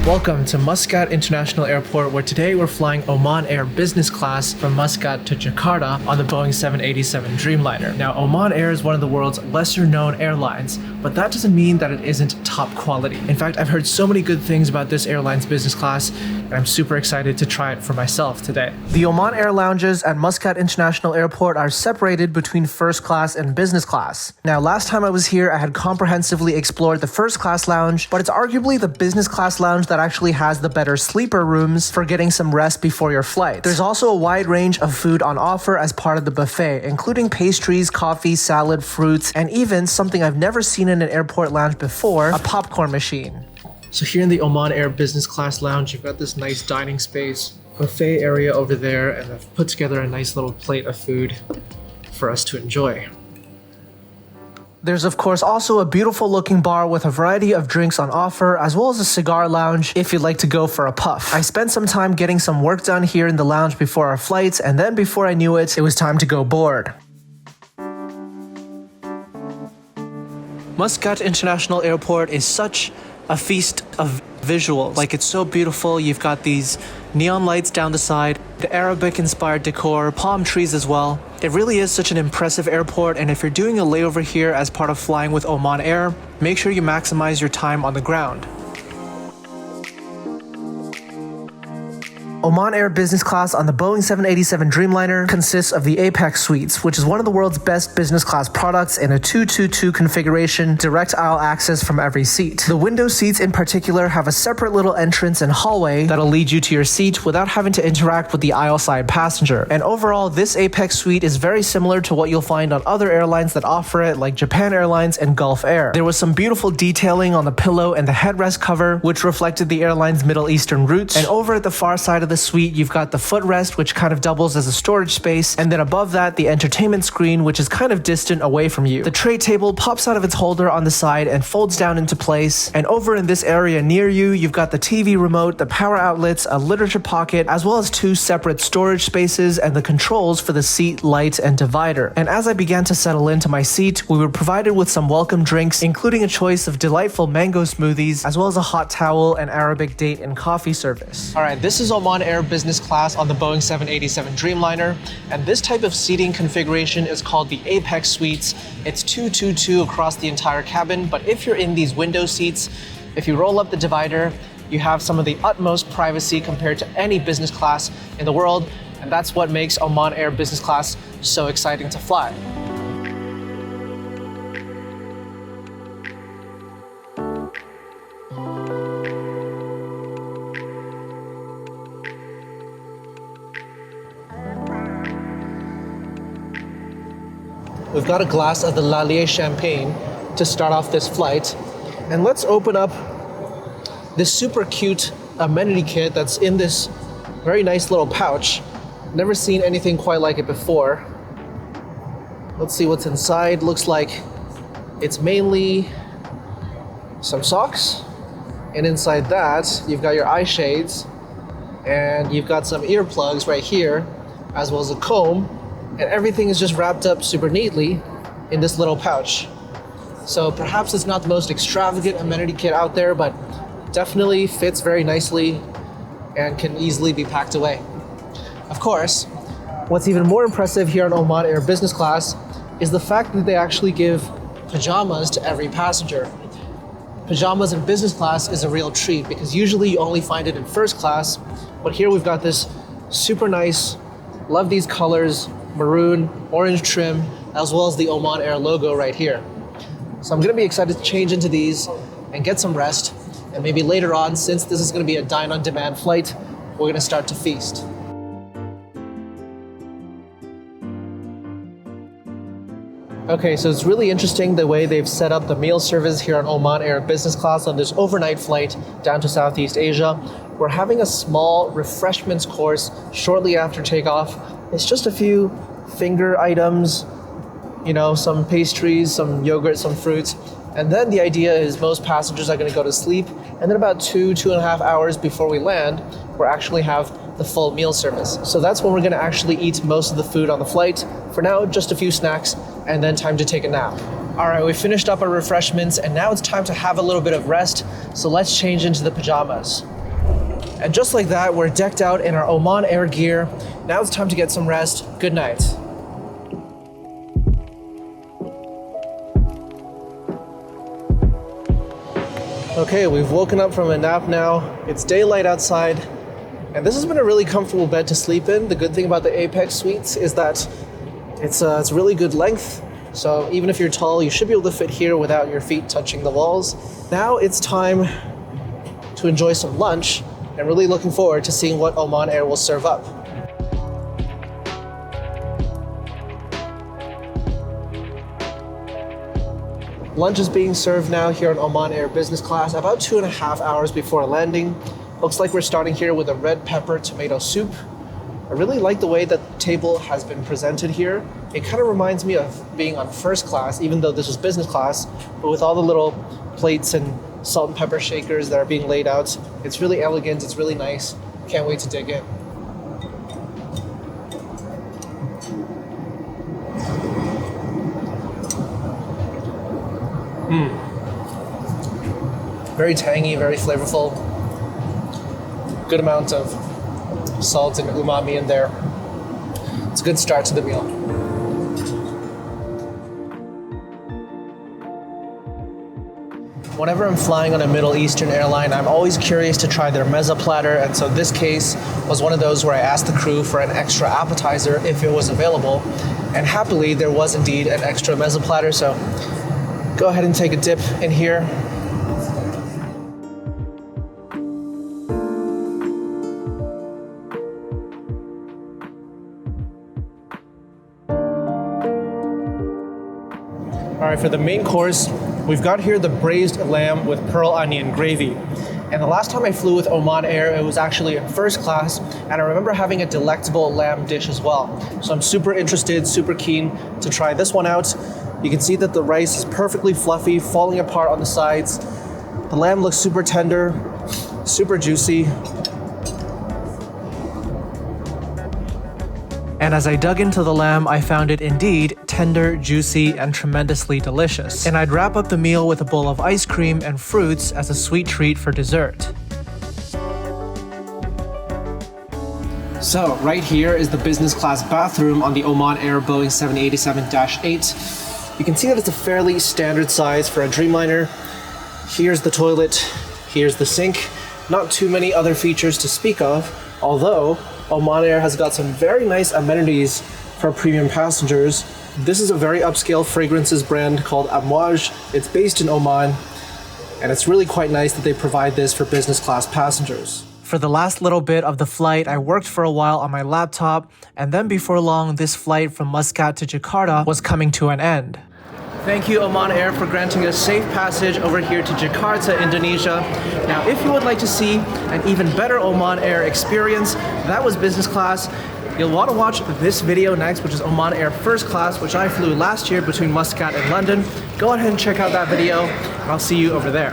Welcome to Muscat International Airport, where today we're flying Oman Air business class from Muscat to Jakarta on the Boeing 787 Dreamliner. Now, Oman Air is one of the world's lesser known airlines, but that doesn't mean that it isn't top quality. In fact, I've heard so many good things about this airline's business class, and I'm super excited to try it for myself today. The Oman Air lounges at Muscat International Airport are separated between first class and business class. Now, last time I was here, I had comprehensively explored the first class lounge, but it's arguably the business class lounge that actually has the better sleeper rooms for getting some rest before your flight. There's also a wide range of food on offer as part of the buffet, including pastries, coffee, salad, fruits, and even something I've never seen in an airport lounge before, a popcorn machine. So here in the Oman Air business class lounge, you've got this nice dining space, buffet area over there, and I've put together a nice little plate of food for us to enjoy. There's of course also a beautiful looking bar with a variety of drinks on offer, as well as a cigar lounge if you'd like to go for a puff. I spent some time getting some work done here in the lounge before our flights, and then before I knew it, it was time to go board. Muscat International Airport is such a feast of visuals. Like, it's so beautiful. You've got these neon lights down the side, the Arabic inspired decor, palm trees as well. It really is such an impressive airport, and if you're doing a layover here as part of flying with Oman Air, make sure you maximize your time on the ground. Oman Air business class on the Boeing 787 Dreamliner consists of the Apex Suites, which is one of the world's best business class products in a 222 configuration, direct aisle access from every seat. The window seats in particular have a separate little entrance and hallway that'll lead you to your seat without having to interact with the aisle side passenger. And overall, this Apex Suite is very similar to what you'll find on other airlines that offer it, like Japan Airlines and Gulf Air. There was some beautiful detailing on the pillow and the headrest cover, which reflected the airline's Middle Eastern roots. And over at the far side of the suite, you've got the footrest, which kind of doubles as a storage space, and then above that, the entertainment screen, which is kind of distant away from you. The tray table pops out of its holder on the side and folds down into place, and over in this area near you, you've got the TV remote, the power outlets, a literature pocket, as well as two separate storage spaces and the controls for the seat, light, and divider. And as I began to settle into my seat, we were provided with some welcome drinks, including a choice of delightful mango smoothies, as well as a hot towel and Arabic date and coffee service. All right, this is Oman Air business class on the Boeing 787 Dreamliner, and this type of seating configuration is called the Apex Suites. It's 222 across the entire cabin, but if you're in these window seats, if you roll up the divider, you have some of the utmost privacy compared to any business class in the world, and that's what makes Oman Air business class so exciting to fly. We've got a glass of the Lallier champagne to start off this flight. And let's open up this super cute amenity kit that's in this very nice little pouch. Never seen anything quite like it before. Let's see what's inside. Looks like it's mainly some socks. And inside that, you've got your eye shades, and you've got some earplugs right here, as well as a comb. And everything is just wrapped up super neatly in this little pouch. So perhaps it's not the most extravagant amenity kit out there, but definitely fits very nicely and can easily be packed away. Of course, what's even more impressive here on Oman Air business class is the fact that they actually give pajamas to every passenger. Pajamas in business class is a real treat because usually you only find it in first class, but here we've got this super nice, love these colors, maroon, orange trim, as well as the Oman Air logo right here. So I'm gonna be excited to change into these and get some rest. And maybe later on, since this is gonna be a dine-on-demand flight, we're gonna start to feast. Okay, so it's really interesting the way they've set up the meal service here on Oman Air business class on this overnight flight down to Southeast Asia. We're having a small refreshments course shortly after takeoff. It's just a few finger items, some pastries, some yogurt, some fruits. And then the idea is most passengers are going to go to sleep. And then about 2.5 hours before we land, we'll actually have the full meal service. So that's when we're going to actually eat most of the food on the flight. For now, just a few snacks and then time to take a nap. All right, we finished up our refreshments and now it's time to have a little bit of rest. So let's change into the pajamas. And just like that, we're decked out in our Oman Air gear. Now it's time to get some rest. Good night. Okay, we've woken up from a nap now. It's daylight outside, and this has been a really comfortable bed to sleep in. The good thing about the Apex Suites is that it's really good length. So even if you're tall, you should be able to fit here without your feet touching the walls. Now it's time to enjoy some lunch, and really looking forward to seeing what Oman Air will serve up. Lunch is being served now here on Oman Air Business Class, about 2.5 hours before landing. Looks like we're starting here with a red pepper tomato soup. I really like the way that the table has been presented here. It kind of reminds me of being on first class, even though this was business class, but with all the little plates and salt and pepper shakers that are being laid out. It's really elegant, it's really nice. Can't wait to dig in. Very tangy, very flavorful. Good amount of salt and umami in there. It's a good start to the meal. Whenever I'm flying on a Middle Eastern airline, I'm always curious to try their mezza platter, and so this case was one of those where I asked the crew for an extra appetizer if it was available, and happily there was indeed an extra mezza platter, so go ahead and take a dip in here. All right, for the main course, we've got here the braised lamb with pearl onion gravy. And the last time I flew with Oman Air, it was actually in first class, and I remember having a delectable lamb dish as well. So I'm super interested, super keen to try this one out. You can see that the rice is perfectly fluffy, falling apart on the sides. The lamb looks super tender, super juicy. And as I dug into the lamb, I found it indeed tender, juicy, and tremendously delicious. And I'd wrap up the meal with a bowl of ice cream and fruits as a sweet treat for dessert. So right here is the business class bathroom on the Oman Air Boeing 787-8. You can see that it's a fairly standard size for a Dreamliner. Here's the toilet, here's the sink. Not too many other features to speak of, although Oman Air has got some very nice amenities for premium passengers. This is a very upscale fragrances brand called Amouage. It's based in Oman, and it's really quite nice that they provide this for business class passengers. For the last little bit of the flight, I worked for a while on my laptop, and then before long, this flight from Muscat to Jakarta was coming to an end. Thank you, Oman Air, for granting us safe passage over here to Jakarta, Indonesia. Now, if you would like to see an even better Oman Air experience, that was business class. You'll want to watch this video next, which is Oman Air First Class, which I flew last year between Muscat and London. Go ahead and check out that video, and I'll see you over there.